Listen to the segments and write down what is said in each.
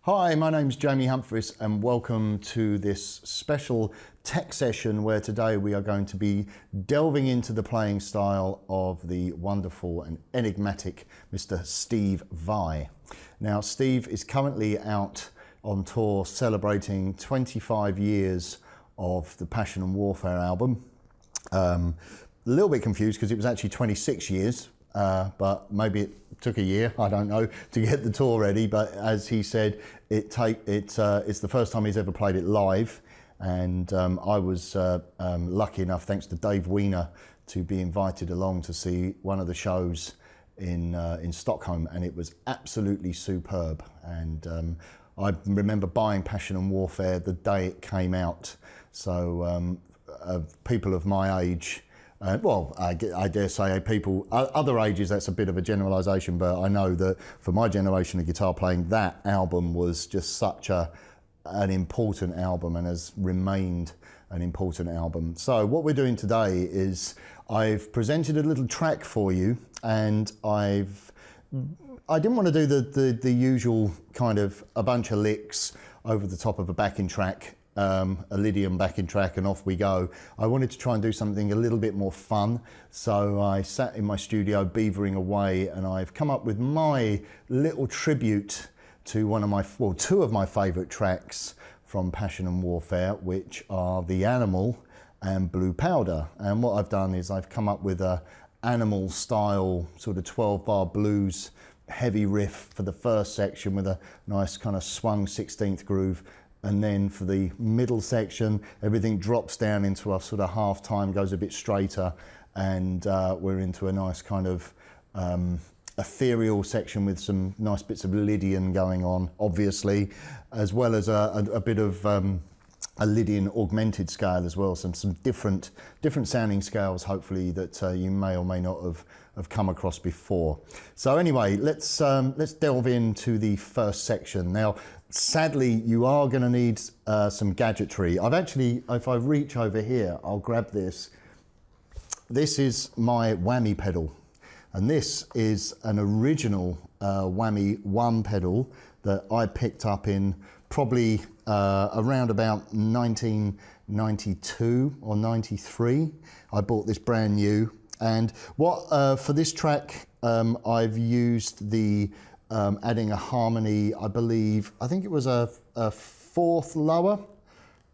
Hi, my name's Jamie Humphries and welcome to this special tech session where today we are going to be delving into the playing style of the wonderful and enigmatic Mr. Steve Vai. Now, Steve is currently out on tour celebrating 25 years of the Passion and Warfare album. A little bit confused because it was actually 26 years. But maybe it took a year, I don't know, to get the tour ready. But as he said, it's the first time he's ever played it live. And I was lucky enough, thanks to Dave Weiner, to be invited along to see one of the shows in Stockholm. And it was absolutely superb. And I remember buying Passion and Warfare the day it came out. So people of my age, well, I dare say people, other ages, that's a bit of a generalisation, but I know that for my generation of guitar playing, that album was just such an important album and has remained an important album. So what we're doing today is I've presented a little track for you, and I didn't want to do the usual kind of a bunch of licks over the top of a backing track. A Lydian backing track and off we go. I wanted to try and do something a little bit more fun, so I sat in my studio beavering away, and I've come up with my little tribute to two of my favourite tracks from Passion and Warfare, which are The Animal and Blue Powder. And what I've done is I've come up with a Animal style sort of 12-bar blues heavy riff for the first section with a nice kind of swung 16th groove. And then for the middle section, everything drops down into a sort of half time, goes a bit straighter, and we're into a nice kind of ethereal section with some nice bits of Lydian going on, obviously, as well as a bit of a Lydian augmented scale as well, some different sounding scales, hopefully, that you may or may not have come across before. So anyway, let's delve into the first section. Now, sadly, you are going to need some gadgetry. I've actually, if I reach over here, I'll grab this. This is my whammy pedal, and this is an original whammy 1 pedal that I picked up in probably around about 1992 or 93. I bought this brand new, and what for this track I've used the adding a harmony, I think it was a 4th lower.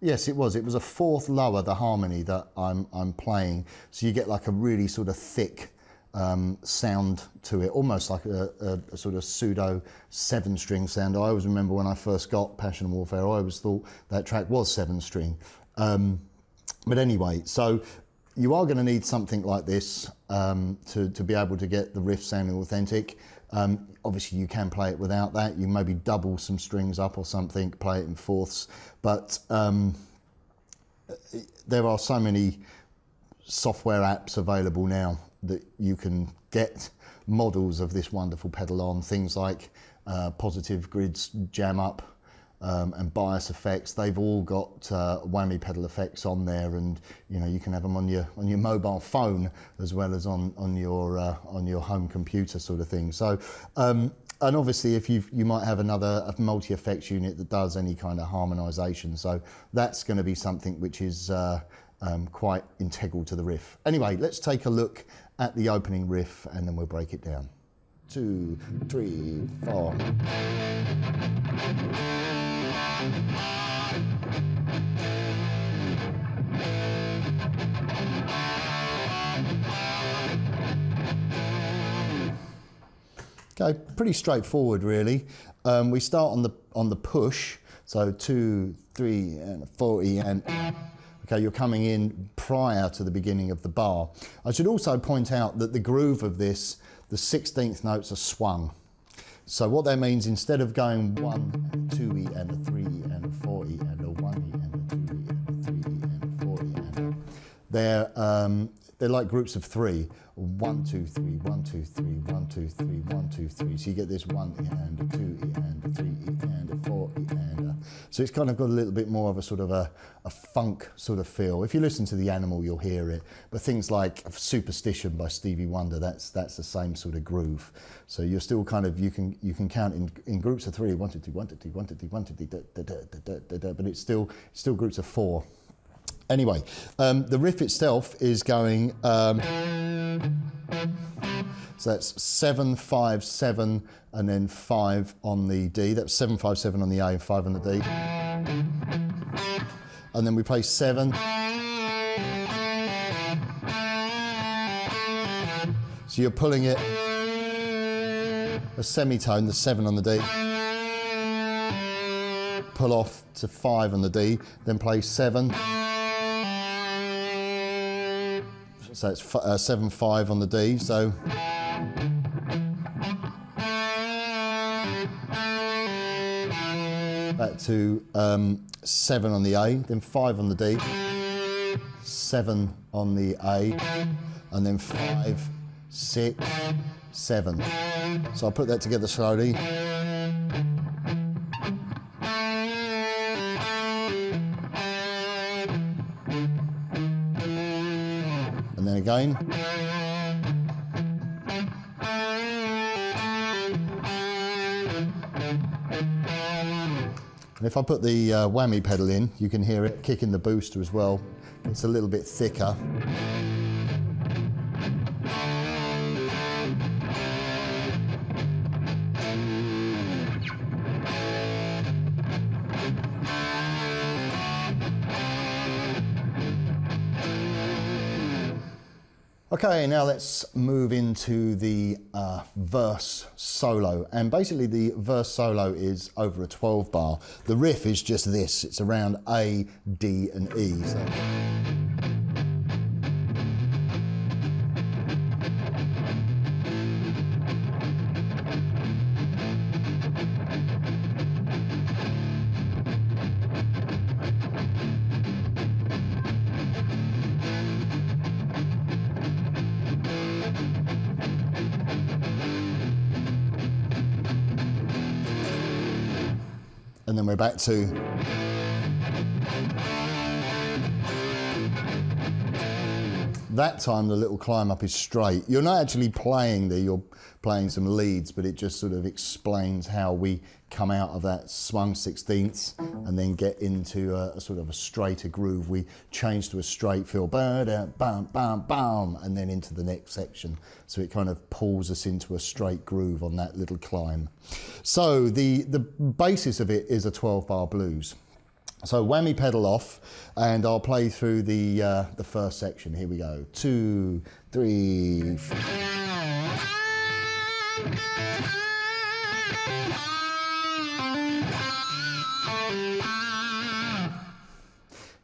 Yes, it was a 4th lower, the harmony that I'm playing. So you get like a really sort of thick sound to it, almost like a sort of pseudo 7-string sound. I always remember when I first got Passion and Warfare, I always thought that track was 7-string. But anyway, so you are going to need something like this to be able to get the riff sounding authentic. Obviously you can play it without that. You maybe double some strings up or something, play it in 4ths, but there are so many software apps available now that you can get models of this wonderful pedal on, things like Positive Grid's Jam Up and Bias Effects. They've all got whammy pedal effects on there, and you know, you can have them on your mobile phone as well as on your home computer sort of thing. So and obviously if you might have a multi-effects unit that does any kind of harmonization, so that's going to be something which is quite integral to the riff. Anyway, let's take a look at the opening riff and then we'll break it down. 2, 3, 4. Okay, pretty straightforward really. We start on the push, so 2, 3, and 40, and okay, you're coming in prior to the beginning of the bar. I should also point out that the groove of this, the 16th notes are swung. So what that means, instead of going 1 and 2E and a 3E and a 4E and a 1E and a 2E and a 3E and a 4E and they're like groups of 3. 1, 2, 3, 1, 2, 3, 1, 2, 3, 1, 2, 3. So you get this 1E and a 2E and a 3E and a 4E and a So it's kind of got a little bit more of a sort of a funk sort of feel. If you listen to The Animal, you'll hear it. But things like Superstition by Stevie Wonder, that's the same sort of groove. So you're still kind of, you can count in groups of 3, 1, 2, 3, 1, 2, 3, 1, 2, 3, 1, 2, 3, da, da, da, da, da, da, but it's still groups of 4. Anyway, the riff itself is going, so that's 7, 5, 7, and then 5 on the D. That's 7, 5, 7 on the A and 5 on the D. And then we play 7. So you're pulling it a semitone, the 7 on the D. Pull off to 5 on the D, then play 7. So it's 7, 5 on the D. So back to 7 on the A, then 5 on the D, 7 on the A, and then 5, 6, 7. So I'll put that together slowly. And then again. And if I put the whammy pedal in, you can hear it kicking the booster as well. It's a little bit thicker. Okay, now let's move into the verse solo. And basically the verse solo is over a 12 bar. The riff is just this, it's around A, D and E. So. And then we're back to that time the little climb up is straight. You're not actually playing there, you're playing some leads, but it just sort of explains how we come out of that swung 16ths and then get into a sort of a straighter groove. We change to a straight feel, bam, bam, bam, and then into the next section. So it kind of pulls us into a straight groove on that little climb. So the basis of it is a 12-bar blues. So whammy pedal off, and I'll play through the first section. Here we go. 2, 3, 4.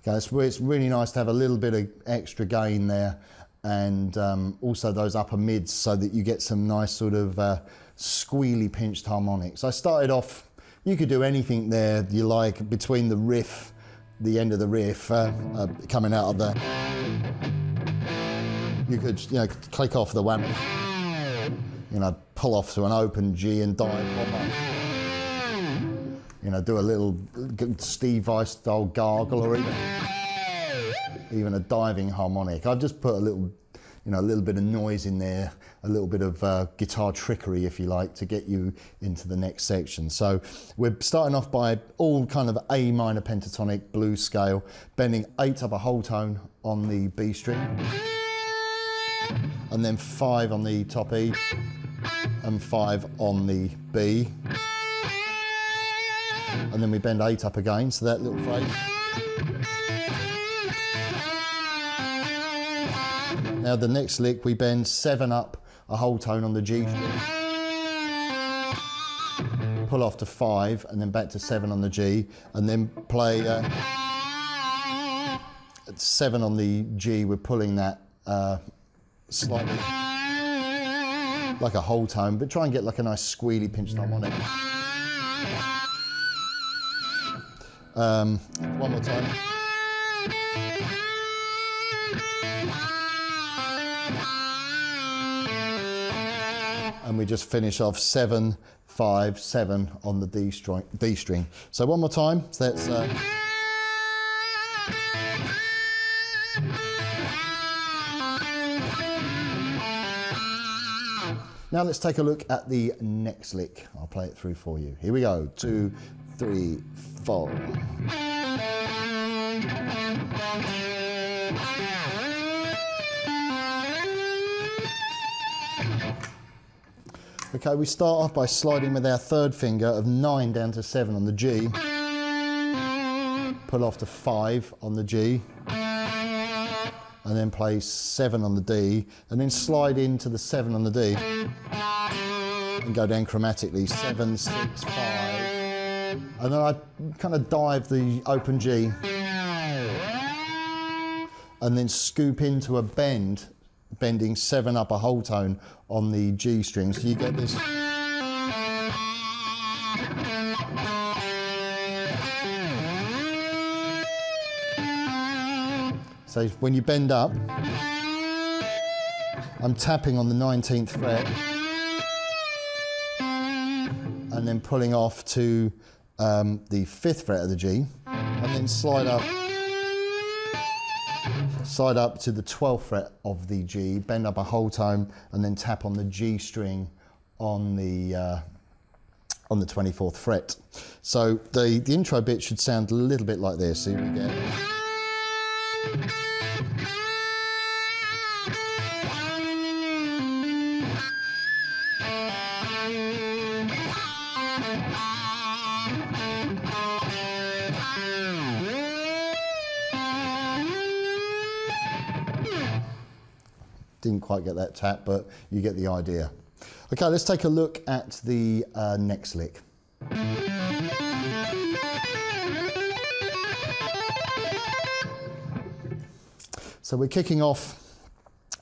Okay, it's really nice to have a little bit of extra gain there, and also those upper mids, so that you get some nice sort of squealy pinched harmonics. I started off. You could do anything there you like between the riff, the end of the riff, coming out of the. You could, click off the whammy, pull off to an open G and dive bomber. Do a little Steve Vai style gargle, or even a diving harmonic. I've just put a little bit of noise in there, a little bit of guitar trickery, if you like, to get you into the next section. So we're starting off by all kind of A minor pentatonic blues scale, bending 8 up a whole tone on the B string, and then 5 on the top E, and 5 on the B. And then we bend 8 up again, so that little phrase. Now the next lick, we bend 7 up a whole tone on the G string, pull off to 5, and then back to 7 on the G, and then play 7 on the G. We're pulling that slightly like a whole tone, but try and get like a nice squealy pinched harmonic. One more time. and we just finish off 7, 5, 7 on the D string. So one more time. So that's now let's take a look at the next lick. I'll play it through for you. Here we go. 2, 3, 4. Okay, we start off by sliding with our third finger of 9 down to 7 on the G. Pull off to 5 on the G. And then play 7 on the D. And then slide into the 7 on the D. And go down chromatically. 7, 6, 5. And then I kind of dive the open G. And then scoop into a bend, bending 7 up a whole tone on the G string. So you get this. So when you bend up, I'm tapping on the 19th fret and then pulling off to the 5th fret of the G, and then slide up to the 12th fret of the G, bend up a whole tone, and then tap on the G string on the 24th fret. So the intro bit should sound a little bit like this. So we get. Didn't quite get that tap, but you get the idea. Okay, let's take a look at the next lick. So we're kicking off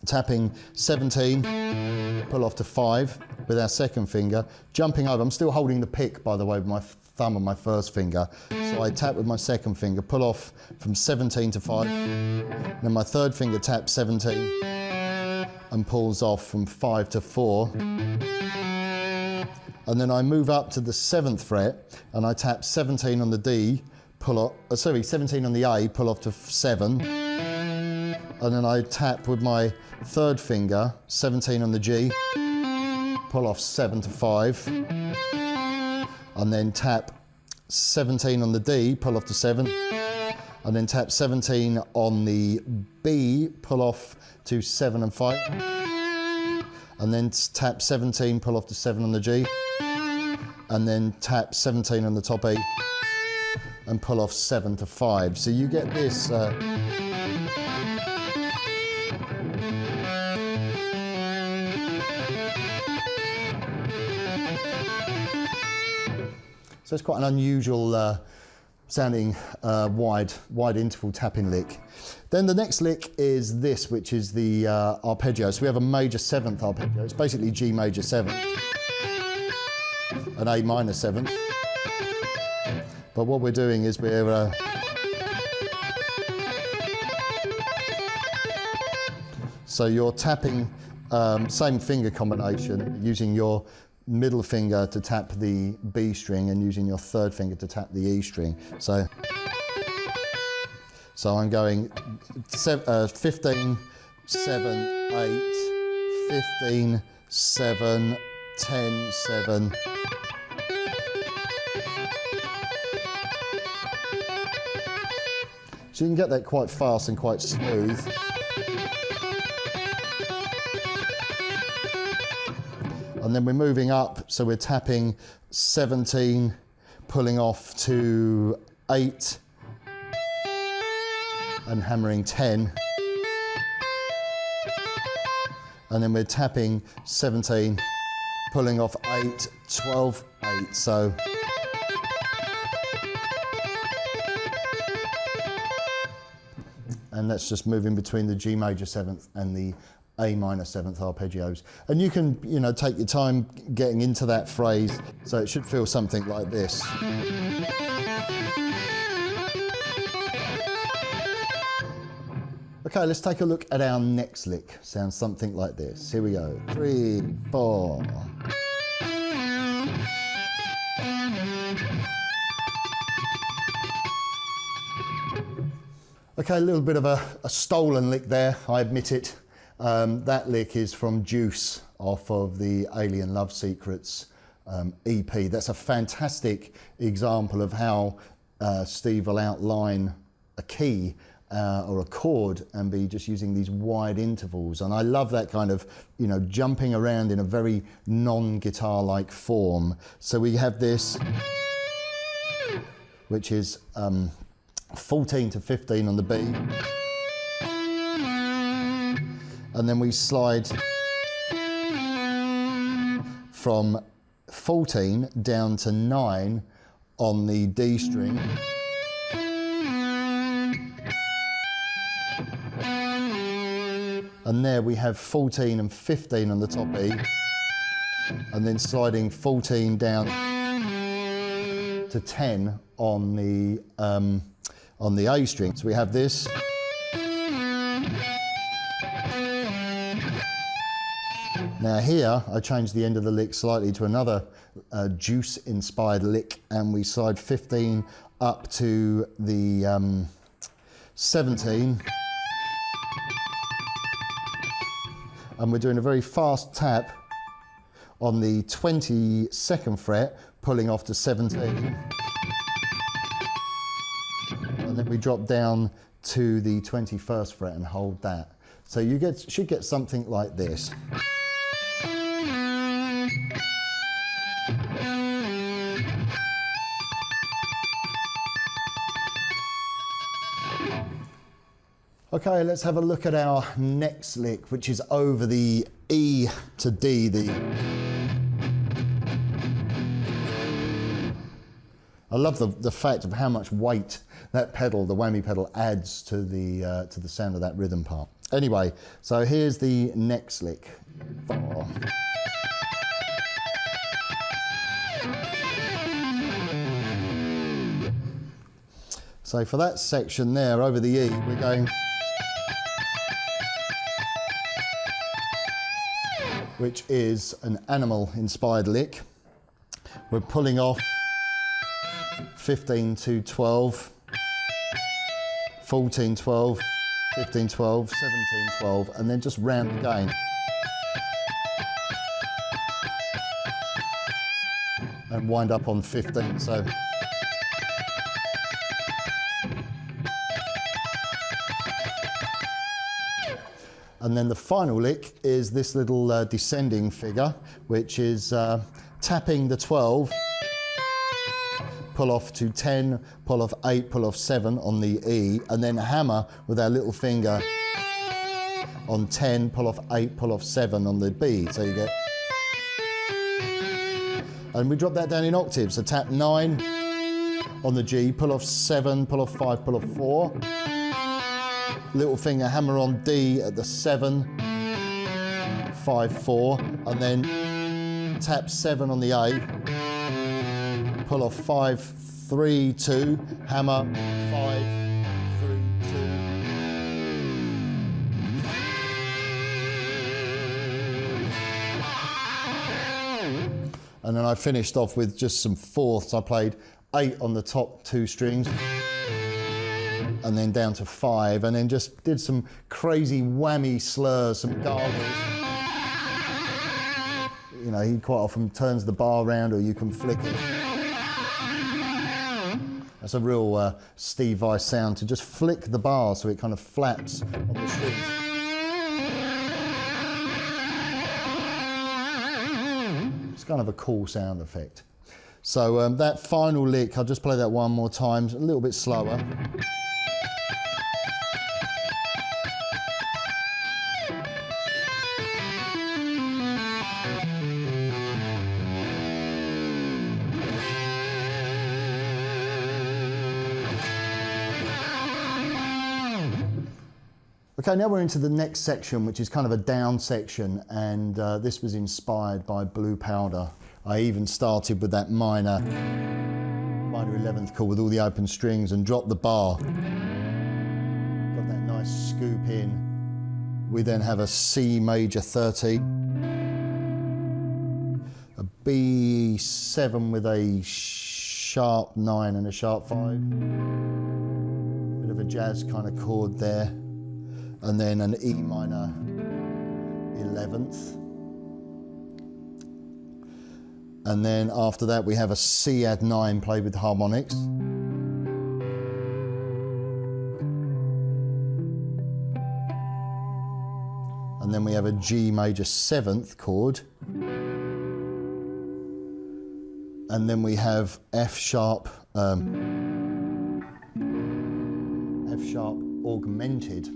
tapping 17, pull off to 5 with our second finger, jumping over. I'm still holding the pick, by the way, with my thumb on my first finger. So I tap with my second finger, pull off from 17 to 5. Then my third finger taps 17 and pulls off from 5 to 4. And then I move up to the 7th fret and I tap 17 on the D, 17 on the A, pull off to 7. And then I tap with my third finger, 17 on the G, pull off 7 to 5. And then tap 17 on the D, pull off to 7. And then tap 17 on the B, pull off to 7 and 5. And then tap 17, pull off to 7 on the G. And then tap 17 on the top E and pull off 7 to 5. So you get this. So it's quite an unusual sounding wide interval tapping lick. Then the next lick is this, which is the arpeggio. So we have a major 7th arpeggio. It's basically G major 7th, an A minor 7th. But what we're doing is we're so you're tapping same finger combination, using your middle finger to tap the B string and using your third finger to tap the E string. So I'm going 15, 7, 8, 15, 7, 10, 7. So you can get that quite fast and quite smooth. And then we're moving up, so we're tapping 17, pulling off to 8, and hammering 10. And then we're tapping 17, pulling off 8, 12, 8. So and that's just moving between the G major 7th and the A minor 7th arpeggios. And you can, take your time getting into that phrase, so it should feel something like this. Okay, let's take a look at our next lick. Sounds something like this. Here we go. 3, 4. Okay, a little bit of a stolen lick there, I admit it. That lick is from Juice off of the Alien Love Secrets EP. That's a fantastic example of how Steve will outline a key or a chord and be just using these wide intervals. And I love that kind of, you know, jumping around in a very non-guitar-like form. So we have this, which is 14 to 15 on the B. And then we slide from 14 down to 9 on the D string. And there we have 14 and 15 on the top E, and then sliding 14 down to 10 on the A string. So we have this. Now here, I changed the end of the lick slightly to another Juice-inspired lick, and we slide 15 up to the 17. And we're doing a very fast tap on the 22nd fret, pulling off to 17. And then we drop down to the 21st fret and hold that. So you should get something like this. Okay, let's have a look at our next lick, which is over the E to D. I love the fact of how much weight that pedal, the whammy pedal, adds to the sound of that rhythm part. Anyway, so here's the next lick. 4. So for that section there, over the E, we're going, which is an animal-inspired lick. We're pulling off 15 to 12, 14, 12, 15, 12, 17, 12, and then just round again. And wind up on 15, so. And then the final lick is this little descending figure, which is tapping the 12, pull off to 10, pull off 8, pull off 7 on the E, and then hammer with our little finger on 10, pull off 8, pull off 7 on the B. So you get, and we drop that down in octaves. So tap 9 on the G, pull off 7, pull off 5, pull off 4. Little finger hammer on D at the 7, 5, 4, and then tap 7 on the A, pull off 5, 3, 2, hammer 5, 3, 2. And then I finished off with just some fourths. I played 8 on the top 2 strings, and then down to 5, and then just did some crazy whammy slurs, some gargles. You know, he quite often turns the bar around, or you can flick it. That's a real Steve Vai sound, to just flick the bar so it kind of flaps on the strings. It's kind of a cool sound effect. So that final lick, I'll just play that one more time, a little bit slower. Okay, now we're into the next section, which is kind of a down section, and this was inspired by Blue Powder. I even started with that minor 11th chord with all the open strings and dropped the bar. Got that nice scoop in. We then have a C major 13, a B7 with a sharp 9 and a sharp 5, bit of a jazz kind of chord there, and then an E minor 11th. And then after that we have a C add 9 played with harmonics. And then we have a G major 7th chord. And then we have F sharp augmented.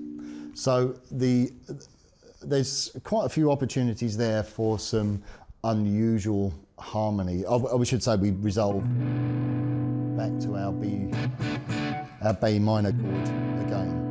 So there's quite a few opportunities there for some unusual harmony. Oh, we should say we resolve back to our B minor chord again.